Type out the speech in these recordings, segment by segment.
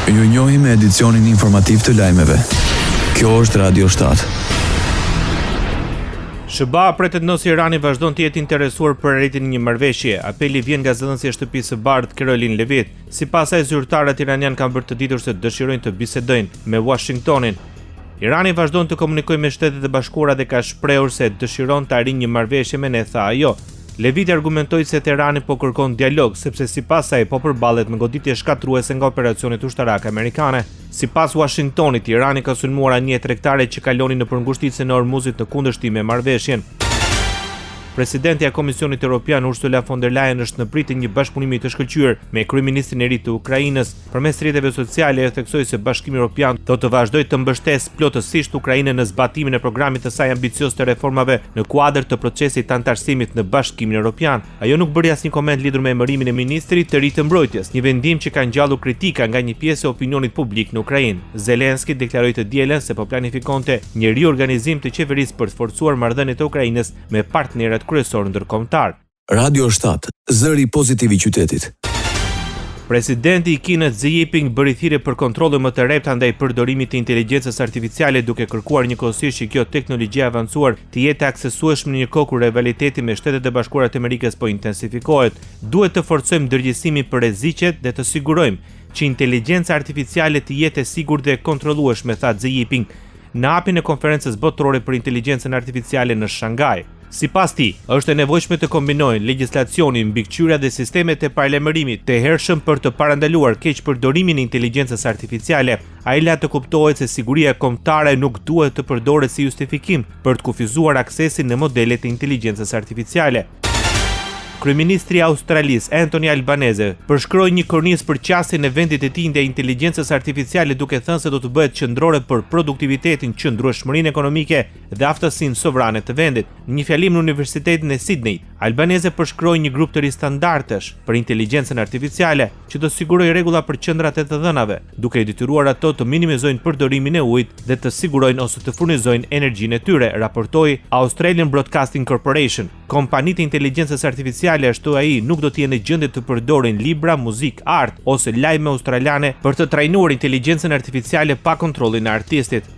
Ju njohim me edicionin informativ të lajmeve. Kjo është Radio 7. SBA pretendon se Irani vazhdon të jetë interesuar për arritjen e një marrëveshje. Apeli vjen nga zëdhënësia e shtëpisë së bardhë Caroline Levitt. Sipas saj, zyrtarët iranian kanë bërë të ditur se dëshirojnë të bisedojnë me Washingtonin. Irani vazhdon të komunikojë me Shtetet e Bashkuara dhe ka shprehur se dëshiron të arrijë një marrëveshje me ne, tha ajo. Levitt argumentoi se Teherani po kërkon dialog, sepse sipas saj po përballet me goditje shkatruese nga operacionet ushtarake amerikane. Sipas Washingtonit, Irani ka sulmuar anije tregtare që kalonin nëpër ngushticën e Hormuzit në kundërshtim me marrëveshjen. Presidentja e Komisionit Evropian Ursula von der Leyen është në pritje një bashkëpunimi të shkëlqyer me kryeministrin e ri të Ukrainës. Përmes rrjeteve sociale e theksoi se Bashkimi Evropian do të vazhdojë të mbështesë plotësisht Ukrainën në zbatimin e programit të saj ambicioz të reformave në kuadër të procesit të anëtarësimit në Bashkimin Evropian. Ajo nuk bëri asnjë koment lidhur me emërimin e ministrit të ri të mbrojtjes, një vendim që ka ngjallur kritika nga një pjesë e opinionit publik në Ukrainë. Zelenski deklaroi të dielën se po planifikonte një riorganizim të qeverisë për të forcuar marrëdhëniet e Ukrainës me partnerët kryesor ndërkombëtar. Radio 7, zëri pozitiv i qytetit. Presidenti i Kinës Xi Jinping bëri thirrje për kontrolle më të repta ndaj përdorimit të inteligjencës artificiale, duke kërkuar njëkohësisht që kjo teknologji e avancuar të jetë aksesueshme në një kohë kur rivaliteti me Shtetet e Bashkuara të Amerikës po intensifikohet. Duhet të forcojmë ndërgjegjësimin për rreziqet dhe të sigurojmë që inteligjenca artificiale të jetë e sigurt dhe e kontrollueshme, tha Xi Jinping në hapjen e konferencës botërore për inteligjencën artificiale në Shangaj. Sipas tij, është e nevojshme të kombinojnë legjislacionin, mbikëqyrja dhe sistemet e paralajmërimit të hershëm për të parandaluar keqpërdorimin e inteligjencës artificiale. Ai la të kuptohet se siguria kombëtare nuk duhet të përdoret si justifikim për të kufizuar aksesin në modelet e inteligjencës artificiale. Kryeministri i Australisë, Anthony Albanese, përshkroi një kornizë për qasjen e vendit të tij ndaj inteligjencës artificiale, duke thënë se do të bëhet qendrore për produktivitetin, qëndrueshmërinë ekonomike dhe aftësinë sovrane të vendit. Në një fjalim në Universitetin e Sydney, Albanese përshkroi një grup të ri standardesh për inteligjencën artificiale që do sigurojë rregulla për qendrat e të dhënave, duke i detyruar ato të minimizojnë përdorimin e ujit dhe të sigurojnë ose të furnizojnë energjinë e tyre, raportoi Australian Broadcasting Corporation. Kompanitë e inteligjencës artificiale, ashtu ai, nuk do të jenë në gjendje të përdorin libra, muzikë, art ose lajme australiane për të trajnuar inteligjencën artificiale pa kontrollin e artistit.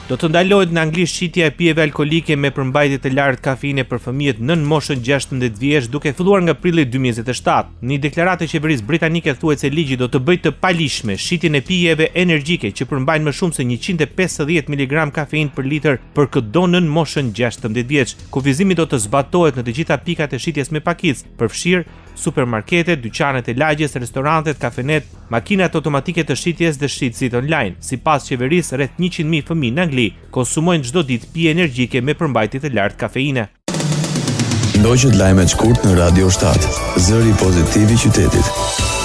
Do të ndalohet në Angli shitja e pijeve alkolike me përmbajtje të lartë kafeine për fëmijët nën moshën 16 vjeç, duke filluar nga prilli 2027. Në një deklaratë e qeverisë britanike thuhet se ligji do të bëjë të palishme shitjen e pijeve energjike që përmbajnë më shumë se 150 mg kafeinë për litër për çdo nën moshën 16 vjeç. Kufizimi do të zbatohet në të gjitha pikat e shitjes me pakicë, përfshirë supermarketet, dyqanet e lagjes, restorantet, kafenet, makinat automatike të shitjes dhe shitësit online. Sipas qeverisë, rreth 100.000 fëmijë në Angli konsumojnë çdo ditë pije energjike me përmbajtje të lartë kafeine. Ndoqët lajmet shkurt në Radio 7, zëri pozitiv i qytetit.